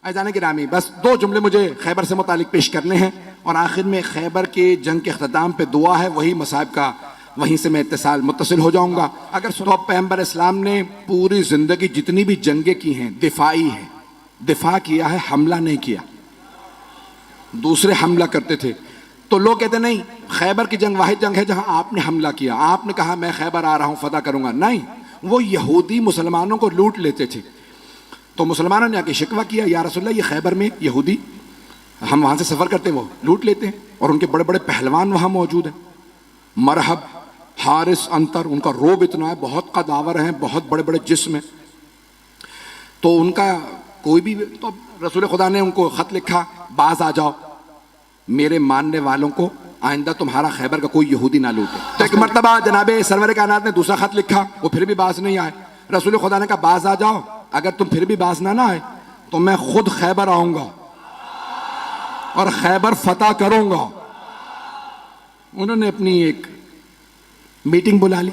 ऐजान गिरामी, बस दो जुमले मुझे खैबर से मुतालिक पेश करने हैं और आखिर में खैबर के जंग के अख्ताम पे दुआ है, वही मसाइब का, वहीं से मैं इत्तिसाल मुत्तसिल हो जाऊंगा। अगर सुनो, पैगंबर इस्लाम ने पूरी जिंदगी जितनी भी जंगें की हैं दिफाई है, दिफा किया है, हमला नहीं किया। दूसरे हमला करते थे तो लोग कहते नहीं, खैबर की जंग वाहिद जंग है जहां आपने हमला किया, आपने कहा मैं खैबर आ रहा हूं फतह करूंगा। नहीं, वो यहूदी मुसलमानों को लूट लेते थे। तो मुसलमानों ने आके शिकवा किया, या रसूलल्लाह, ये खैबर में यहूदी, हम वहां से सफर करते हैं, वो लूट लेते हैं और उनके बड़े बड़े पहलवान वहां मौजूद हैं। मरहब, हारिस, अंतर, उनका रोब इतना है, बहुत कदावर हैं, बहुत बड़े बड़े जिस्म हैं। तो उनका कोई भी, तो रसूल खुदा ने उनको खत लिखा, बाज आ जाओ, मेरे मानने वालों को आइंदा तुम्हारा खैबर का कोई यहूदी ना लूटे। तो एक मरतबा जनाबे सरवर कायनात ने दूसरा खत लिखा, वो फिर भी बाज नहीं आए। रसूल खुदा ने कहा, बाज आ जाओ, अगर तुम फिर भी बाज ना आए तो मैं खुद खैबर आऊंगा और खैबर फतह करूंगा। उन्होंने अपनी एक मीटिंग बुला ली,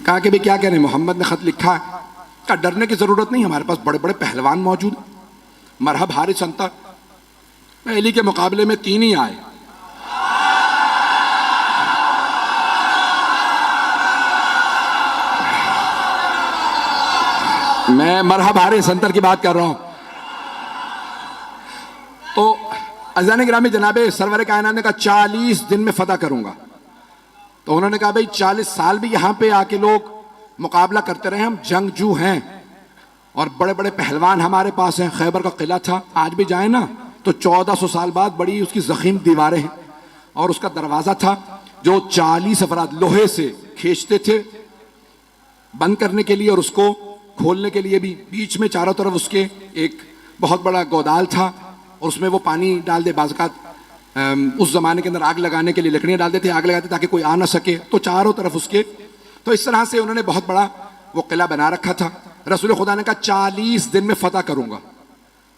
कहा कि भाई क्या कह रहे हैं, मोहम्मद ने खत लिखा है। का डरने की जरूरत नहीं, हमारे पास बड़े बड़े पहलवान मौजूद, मरहब, हारिस, अंतर, पहली के मुकाबले में 3 ही आए। मैं मरहब, हारिस, अंतर की बात कर रहा हूं। तो अज़ान गिरामी, जनाबे सरवर कायनात ने कहा 40 दिन में फतह करूंगा। तो उन्होंने कहा भाई 40 साल भी यहां पे आके लोग मुकाबला करते रहे, हम जंगजू हैं और बड़े बड़े पहलवान हमारे पास हैं। खैबर का किला था, आज भी जाए ना तो 1400 साल बाद बड़ी उसकी जखीम दीवारें हैं और उसका दरवाजा था जो 40 अफराद लोहे से खींचते थे बंद करने के लिए और उसको खोलने के लिए भी। बीच में चारों तरफ उसके एक बहुत बड़ा गोदाल था और उसमें वो पानी डाल दे, बाज़ात उस जमाने के अंदर आग लगाने के लिए लकड़ियां डाल देते, आग लगाते ताकि कोई आ ना सके, तो चारों तरफ उसके। तो इस तरह से उन्होंने बहुत बड़ा वो किला बना रखा था। रसूल खुदा ने कहा 40 दिन में फतह करूंगा।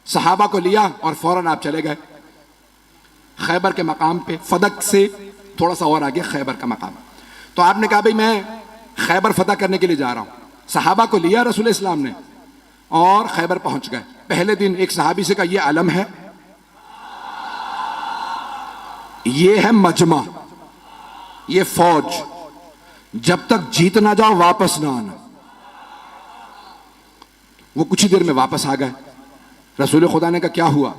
सहाबा को लिया और फौरन आप चले गए खैबर के मकाम पे। फदक से थोड़ा सा और आगे खैबर का मकाम। तो आपने कहा भाई मैं खैबर फतह करने के लिए जा रहा हूं। सहाबा को लिया रसूल इस्लाम ने और खैबर पहुंच गए। पहले दिन एक सहाबी से कहा, ये अलम है, ये है मजमा, ये फौज, जब तक जीत ना जाओ वापस ना आना। वो कुछ ही देर में वापस आ गए। रसूल खुदा ने कहा क्या हुआ?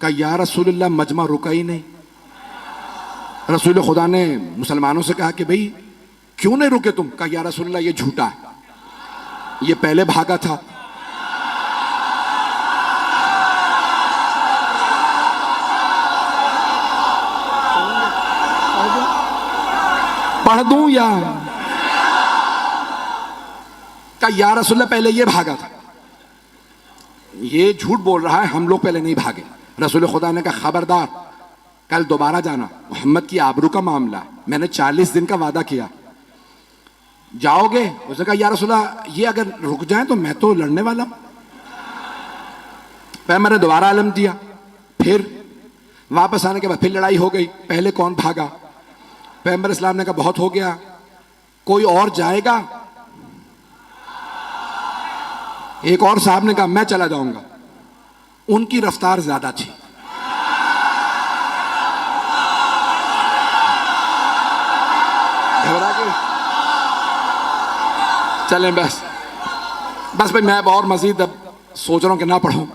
कहा या रसूलल्लाह, मजमा रुका ही नहीं। रसूल खुदा ने मुसलमानों से कहा कि भाई क्यों नहीं रुके तुम? कहा या रसूलल्लाह, ये झूठा है, ये पहले भागा था। पढ़ दूं या? कहा या रसूलल्लाह, पहले ये भागा था, ये झूठ बोल रहा है, हम लोग पहले नहीं भागे। रसूल खुदा ने कहा खबरदार, कल दोबारा जाना, मोहम्मद की आबरू का मामला है, मैंने 40 दिन का वादा किया, जाओगे? उसने कहा या रसूलल्लाह, ये अगर रुक जाए तो मैं तो लड़ने वाला हूं। फिर मैंने दोबारा आलम दिया, फिर वापस आने के बाद फिर लड़ाई हो गई। पहले कौन भागा? पैगंबर इस्लाम ने कहा बहुत हो गया, कोई और जाएगा? एक और साहब ने कहा मैं चला जाऊंगा। उनकी रफ्तार ज्यादा थी। घबरा के चलें, बस भाई, मैं अब और मजीद अब सोच रहा हूं कि ना पढ़ूं।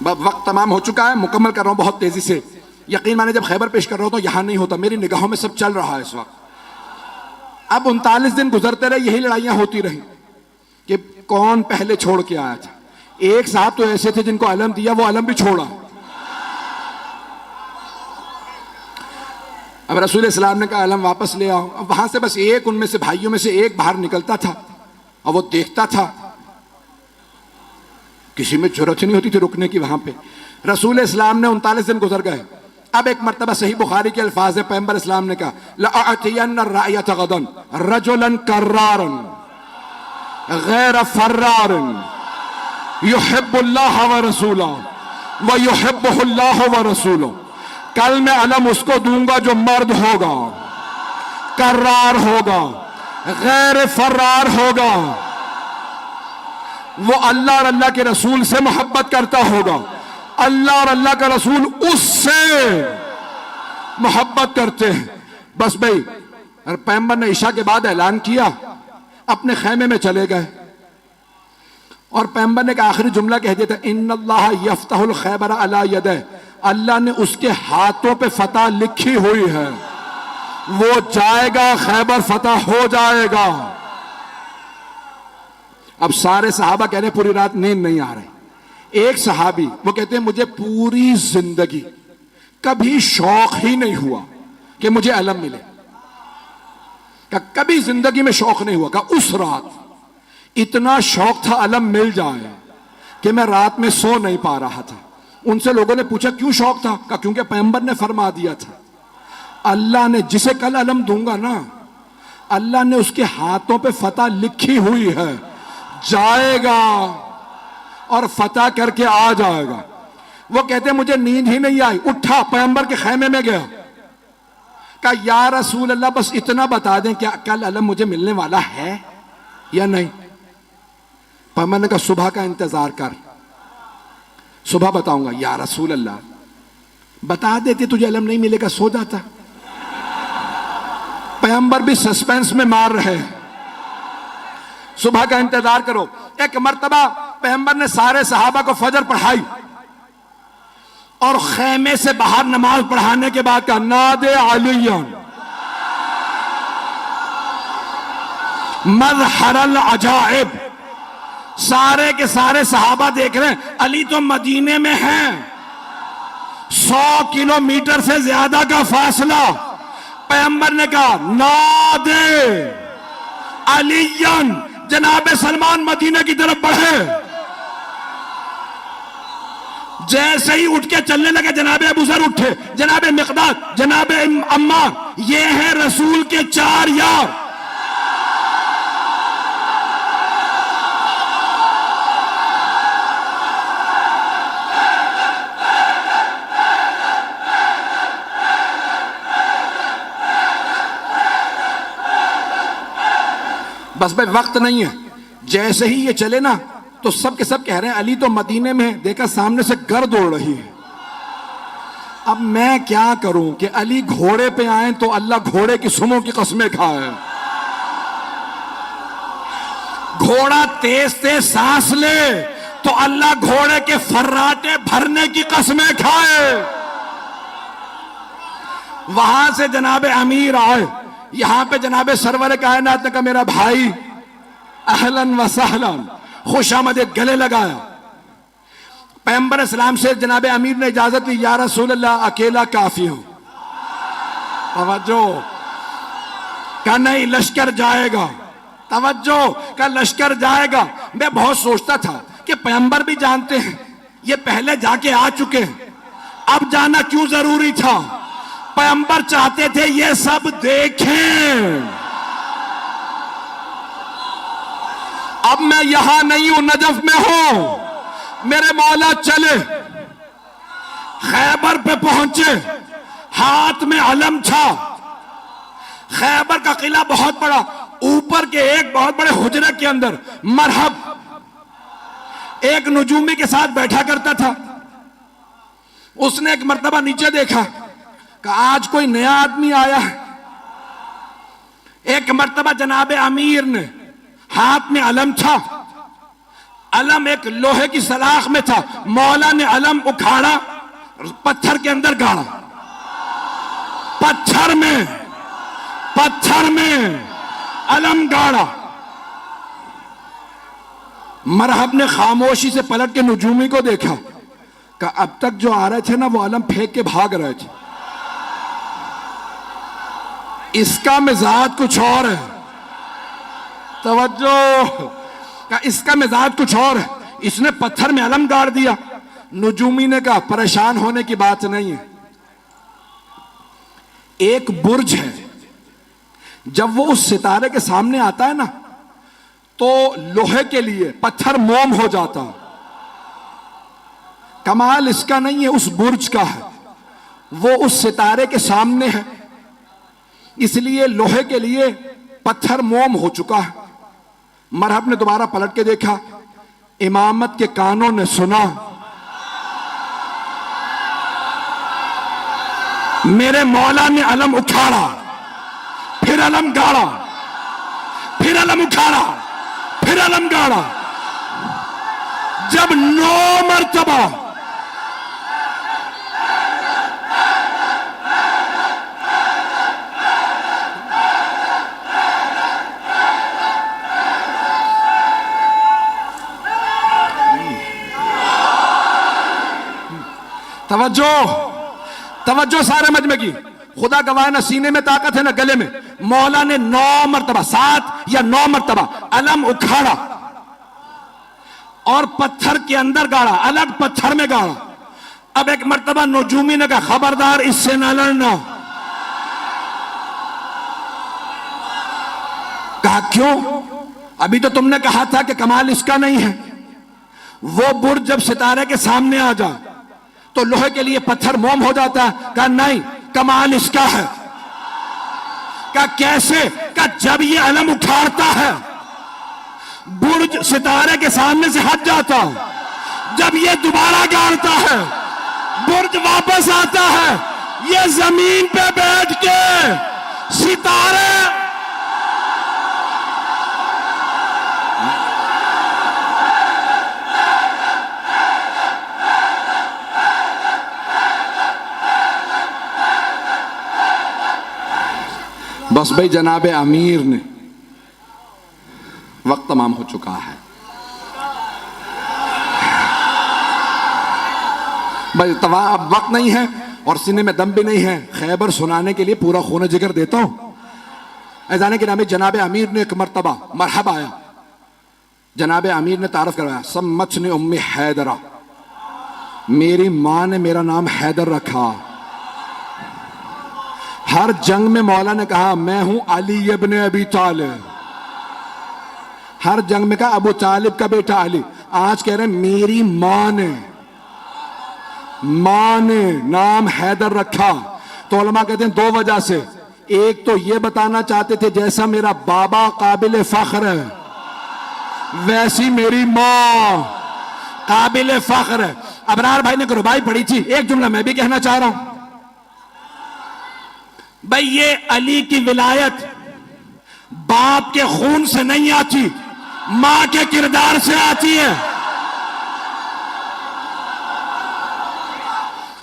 वक्त तमाम हो चुका है, मुकम्मल कर रहा हूं बहुत तेजी से। यकीन माने जब खैबर पेश कर रहा हूं तो यहां नहीं होता, मेरी निगाहों में सब चल रहा है इस वक्त। अब 39 दिन गुजरते रहे, यही लड़ाइयां होती रही कि कौन पहले छोड़ के आया था। एक साहब तो ऐसे थे जिनको अलम दिया, वो अलम भी छोड़ा। अब रसूल इस्लाम ने कहा अलम वापस ले आओ। अब वहां से बस एक, उनमें से भाइयों में से एक बाहर निकलता था और वो देखता था, किसी में जरूरत ही नहीं होती थी रुकने की वहां पे। रसूल इस्लाम ने 39 दिन गुजर गए। अब एक मर्तबा सही बुखारी के अल्फाज है, पैगंबर इस्लाम ने कहा लअतियन्न रायत गदन रजुलन कर्रारन गैर फर्रारन युहिब्बुल्लाह व रसूलहु व युहिब्बुहुल्लाह व रसूलहु। कल मैं अलम उसको दूंगा जो मर्द होगा, कर्रार होगा, गैर फर्रार होगा, वो अल्लाह और अल्लाह के रसूल से मोहब्बत करता होगा, अल्लाह और अल्लाह का रसूल उससे मोहब्बत करते हैं। बस भाई, और पैगंबर ने ईशा के बाद ऐलान किया, अपने खैमे में चले गए और पैगंबर ने का आखिरी जुमला कह दिया था, इन्नल्लाह यफ्तहुल खैबर अला यदह, अल्लाह ने उसके हाथों पे फतह लिखी हुई है, वो जाएगा, खैबर फतह हो जाएगा। अब सारे सहाबा कह रहे पूरी रात नींद नहीं आ रही। एक सहाबी वो कहते हैं मुझे पूरी जिंदगी कभी शौक ही नहीं हुआ कि मुझे अलम मिले, का कभी जिंदगी में शौक नहीं हुआ। का उस रात इतना शौक था अलम मिल जाए कि मैं रात में सो नहीं पा रहा था। उनसे लोगों ने पूछा क्यों शौक था? का क्योंकि पैगंबर ने फरमा दिया था, अल्लाह ने जिसे कल अलम दूंगा ना, अल्लाह ने उसके हाथों पे फतह लिखी हुई है, जाएगा और फतह करके आ जाएगा। वो कहते मुझे नींद ही नहीं आई, उठा पैगंबर के खैमे में गया, कहा या रसूल अल्लाह बस इतना बता दें क्या कल अलम मुझे मिलने वाला है या नहीं? पैगंबर ने कहा सुबह का इंतजार कर, सुबह बताऊंगा। या रसूल अल्लाह बता देते तुझे अलम नहीं मिलेगा, सो जाता। पैगंबर भी सस्पेंस में मार रहे हैं, सुबह का इंतजार करो। एक मर्तबा पैगंबर ने सारे सहाबा को फजर पढ़ाई और खैमे से बाहर नमाज पढ़ाने के बाद कहा नादे अलियन मज़हरल अजाइब। सारे के सारे सहाबा देख रहे हैं अली तो मदीने में हैं, 100 किलोमीटर से ज्यादा का फासला। पैगंबर ने कहा नादे अलियन, जनाबे सलमान मदीने की तरफ बढ़े। जैसे ही उठ के चलने लगे जनाबे अबू ज़र उठे, जनाबे मिक़दाद, जनाबे अम्मार, ये हैं रसूल के 4 यार। बस भाई वक्त नहीं है, जैसे ही ये चले ना तो सब के सब कह रहे हैं अली तो मदीने में है, देखा सामने से गर्द उड़ रही है। अब मैं क्या करूं कि अली घोड़े पे आए तो अल्लाह घोड़े की सुमों की कस्में खाए, घोड़ा तेज तेज सांस ले तो अल्लाह घोड़े के फर्राटे भरने की कस्में खाए। वहां से जनाबे अमीर आए, यहां पे जनाबे सरवर कायनात ने कहा मेरा भाई अहलन व सहलन, खुशामदीद, गले लगाया। पैगंबर इस्लाम से जनाबे अमीर ने इजाजत ली, या रसूल अल्लाह अकेला काफी हूं। तवज्जो का नहीं, लश्कर जाएगा, तवज्जो का लश्कर जाएगा। मैं बहुत सोचता था कि पैगंबर भी जानते हैं ये पहले जाके आ चुके हैं, अब जाना क्यों जरूरी था? पैगंबर चाहते थे ये सब देखें। अब मैं यहां नहीं हूं, नजफ में हूं, मेरे मौला चले, खैबर पे पहुंचे, हाथ में अलम था। खैबर का किला बहुत बड़ा, ऊपर के एक बहुत बड़े हुजरे के अंदर मरहब एक नजूमी के साथ बैठा करता था। उसने एक मर्तबा नीचे देखा कि आज कोई नया आदमी आया है। एक मर्तबा जनाबे अमीर ने, हाथ में अलम था, अलम एक लोहे की सलाख में था, मौला ने अलम उखाड़ा, पत्थर के अंदर गाड़ा, पत्थर में अलम गाड़ा। मरहब ने खामोशी से पलट के नजूमी को देखा कि अब तक जो आ रहे थे ना वो अलम फेंक के भाग रहे थे, इसका मिजाज कुछ और है। तवज्जो का, इसका मिजाज कुछ और है, इसने पत्थर में अलम गाड़ दिया। नजूमी ने कहा परेशान होने की बात नहीं है, एक बुर्ज है, जब वो उस सितारे के सामने आता है ना तो लोहे के लिए पत्थर मोम हो जाता। कमाल इसका नहीं है, उस बुर्ज का है, वो उस सितारे के सामने है, इसलिए लोहे के लिए पत्थर मोम हो चुका है। मरहब ने दोबारा पलट के देखा इमामत के कानों ने सुना, मेरे मौला ने अलम उखाड़ा, फिर अलम गाड़ा, फिर अलम उखाड़ा, फिर अलम गाड़ा। जब 9 मरतबा तवज्जो तवज्जो सारे मजमे की, खुदा गवाह ना सीने में ताकत है ना गले में। मौला ने 9 मरतबा, 7 या 9 मरतबा अलम उखाड़ा और पत्थर के अंदर गाड़ा, अलग पत्थर में गाड़ा। अब एक मरतबा नजूमी ने कहा खबरदार इससे ना लड़ना। कहा क्यों? अभी तो तुमने कहा था कि कमाल इसका नहीं है। वो बुर्ज जब सितारे के सामने आ जाए तो लोहे के लिए पत्थर मोम हो जाता है। कहा नहीं, कमाल इसका है। कहा कैसे? कहा जब ये अलम उखाड़ता है बुर्ज सितारे के सामने से हट जाता है, जब ये दोबारा गाड़ता है बुर्ज वापस आता है, ये जमीन पे बैठ के सितारे बस भाई जनाबे अमीर ने, वक्त तमाम हो चुका है भाई, तवा अब वक्त नहीं है और सीने में दम भी नहीं है। खैबर सुनाने के लिए पूरा खून जिगर देता हूं। ऐजाने के नामे जनाबे अमीर ने एक मरतबा मरहब आया, जनाबे अमीर ने तारफ करवाया, सम्मच ने उम्मी हैदरा, मेरी मां ने मेरा नाम हैदर रखा। हर जंग में मौला ने कहा मैं हूं अली इब्न अबी तालिब, हर जंग में कहा अबू तालिब का बेटा अली। आज कह रहे मेरी मां ने नाम हैदर रखा। तो उलमा कहते हैं 2 वजह से। एक तो ये बताना चाहते थे जैसा मेरा बाबा काबिल फख्र है वैसी मेरी मां काबिल फख्र है। अबरार भाई ने रुबाई पढ़ी थी, एक जुमला मैं भी कहना चाह रहा हूं भाई। ये अली की विलायत बाप के खून से नहीं आती, मां के किरदार से आती है।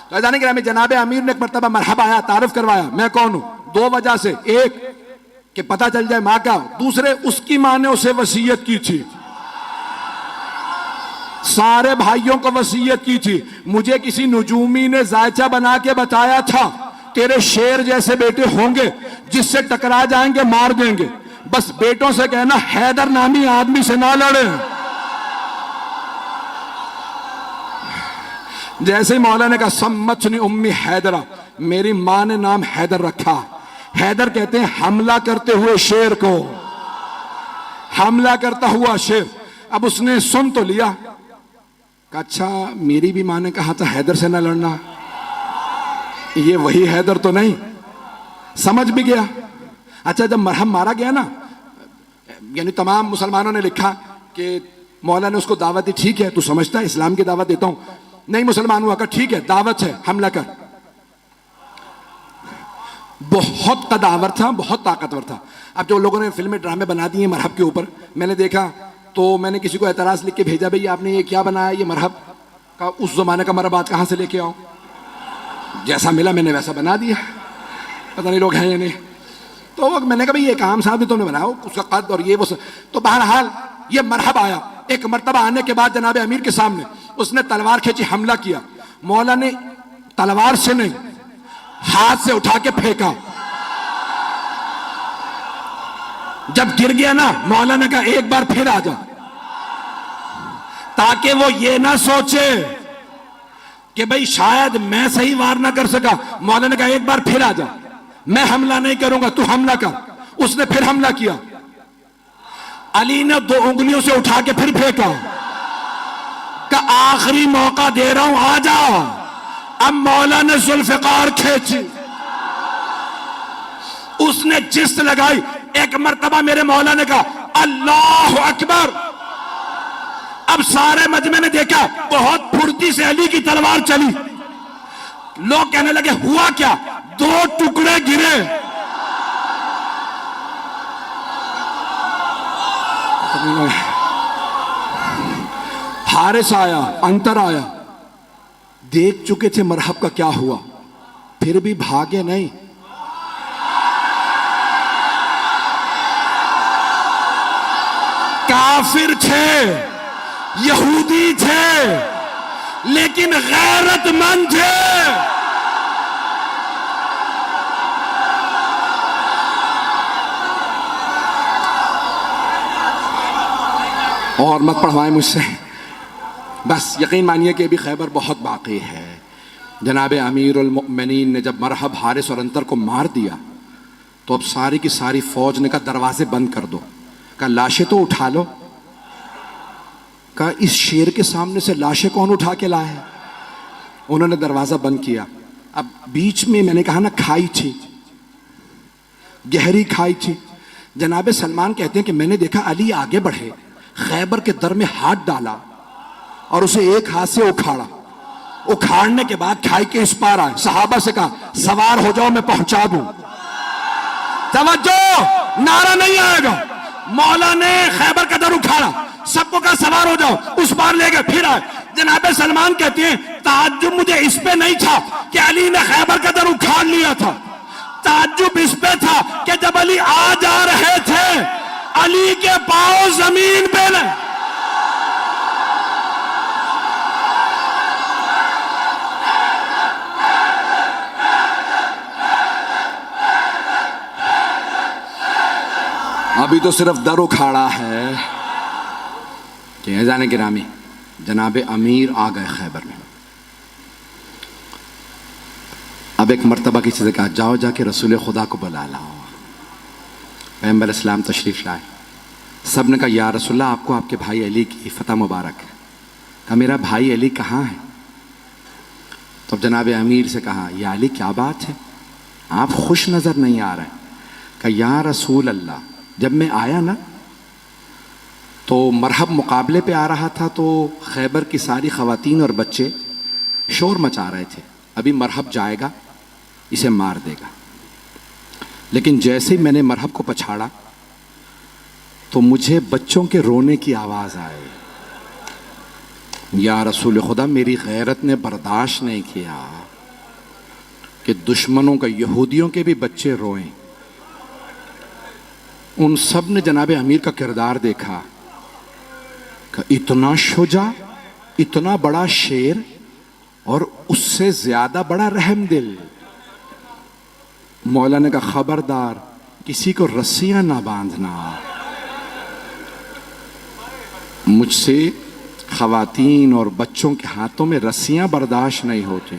तो जाने के नाम जनाबे अमीर ने एक मरतबा मरहबा आया, तारुफ करवाया मैं कौन हूं। 2 वजह से, एक कि पता चल जाए मां का, दूसरे उसकी मां ने उसे वसीयत की थी, सारे भाइयों को वसीयत की थी। मुझे किसी नुजूमी ने जायचा बना के बताया था तेरे शेर जैसे बेटे होंगे, जिससे टकरा जाएंगे मार देंगे। बस बेटों से कहना हैदर नामी आदमी से ना लड़े। जैसे ही मौला ने कहा सम्मचनी उम्मी हैदरा, मेरी मां ने नाम हैदर रखा। हैदर कहते हैं हमला करते हुए शेर को, हमला करता हुआ शेर। अब उसने सुन तो लिया, अच्छा मेरी भी मां ने कहा था हैदर से ना लड़ना, ये वही हैदर तो नहीं। समझ भी गया। अच्छा जब मरहम मारा गया ना, यानी तमाम मुसलमानों ने लिखा कि मौला ने उसको दावत दी, ठीक है तू समझता है इस्लाम की दावत देता हूं। नहीं मुसलमान हुआ, कहा ठीक है दावत है हमला कर। बहुत कदावर था, बहुत ताकतवर था। अब जो लोगों ने फिल्में ड्रामे बना दिए मरहब के ऊपर, मैंने देखा तो मैंने किसी को एतराज लिख के भेजा, भाई आपने ये क्या बनाया, ये मरहब का उस जमाने का मरहब आज कहां से लेके आओ। जैसा मिला मैंने वैसा बना दिया, पता नहीं लोग हैं या नहीं। तो मैंने कहा भाई ये काम साहब ने तुमने बनाया, उसका कद और ये वो तो बहरहाल ये मरहब आया। एक मरतबा आने के बाद जनाब अमीर के सामने उसने तलवार खींची, हमला किया। मौला ने तलवार से नहीं हाथ से उठा के फेंका। जब गिर गया ना, मौला ने कहा एक बार फिर आ जा, ताकि वो ये ना सोचे कि भाई शायद मैं सही वार ना कर सका। मौला ने कहा एक बार फिर आ जा, मैं हमला नहीं करूंगा, तू हमला कर। उसने फिर हमला किया। अली ने 2 उंगलियों से उठा के फिर फेंका, का आखिरी मौका दे रहा हूं आ जा। अब मौला ने जुल्फिकार खींची, उसने जिस्त लगाई। एक मरतबा मेरे मौला ने कहा अल्लाह अकबर, अब सारे मजमे ने देखा बहुत फुर्ती से अली की तलवार चली। लोग कहने लगे हुआ क्या? 2 टुकड़े गिरे। हारिस आया, अंतर आया, देख चुके थे मरहब का क्या हुआ, फिर भी भागे नहीं। काफिर थे, यहूदी थे, लेकिन गैरतमंद थे। और मत पढ़वाएं मुझसे, बस यकीन मानिए कि अभी खैबर बहुत बाकी है। जनाब अमीरुल मोमिनीन ने जब मरहब, हारिस और अंतर को मार दिया तो अब सारी की सारी फौज ने कहा दरवाजे बंद कर दो। कहा लाशें तो उठा लो। कहा इस शेर के सामने से लाशें कौन उठा के लाए? उन्होंने दरवाजा बंद किया। अब बीच में मैंने कहा ना खाई थी, गहरी खाई थी। जनाब सलमान कहते हैं कि मैंने देखा अली आगे बढ़े, खैबर के दर में हाथ डाला और उसे एक हाथ से उखाड़ा। उखाड़ने के बाद खाई के इस पार आए, सहाबा से कहा सवार हो जाओ, मैं पहुंचा दूं। तवज्जो, नारा नहीं आएगा। मौला ने खैबर का दर उखाड़ा, सबको कहा सवार हो जाओ, उस पार ले गए, फिर आए। जनाब सलमान कहते हैं ताज्जुब मुझे इस पे नहीं था कि अली ने खैबर का दर उखाड़ लिया था, ताज्जुब इस पे था कि जब अली आ जा रहे थे अली के पांव जमीन पे न। अभी तो सिर्फ दर उखाड़ा है कि जाने गिरामी जनाब अमीर आ गए खैबर में। अब एक मर्तबा किसी से कहा जाओ जाके रसूल खुदा को बुला लाओ। पैगंबर इस्लाम तशरीफ लाए। सब ने कहा या रसूलल्लाह आपको आपके भाई अली की फतह मुबारक है। कहा मेरा भाई अली कहाँ है? तो जनाब अमीर से कहा या अली क्या बात है, आप खुश नज़र नहीं आ रहे? कहा या रसूल अल्लाह, जब मैं आया ना तो मरहब मुकाबले पे आ रहा था तो खैबर की सारी ख़वातीन और बच्चे शोर मचा रहे थे, अभी मरहब जाएगा इसे मार देगा। लेकिन जैसे ही मैंने मरहब को पछाड़ा तो मुझे बच्चों के रोने की आवाज़ आई। या रसूल खुदा, मेरी गैरत ने बर्दाश्त नहीं किया कि दुश्मनों का, यहूदियों के भी बच्चे रोएं। उन सब ने जनाब अमीर का किरदार देखा कि इतना शुजा, इतना बड़ा शेर और उससे ज्यादा बड़ा रहमदिल। मौला ने कहा खबरदार किसी को रस्सियां ना बांधना, मुझसे खवातीन और बच्चों के हाथों में रस्सियां बर्दाश्त नहीं होती।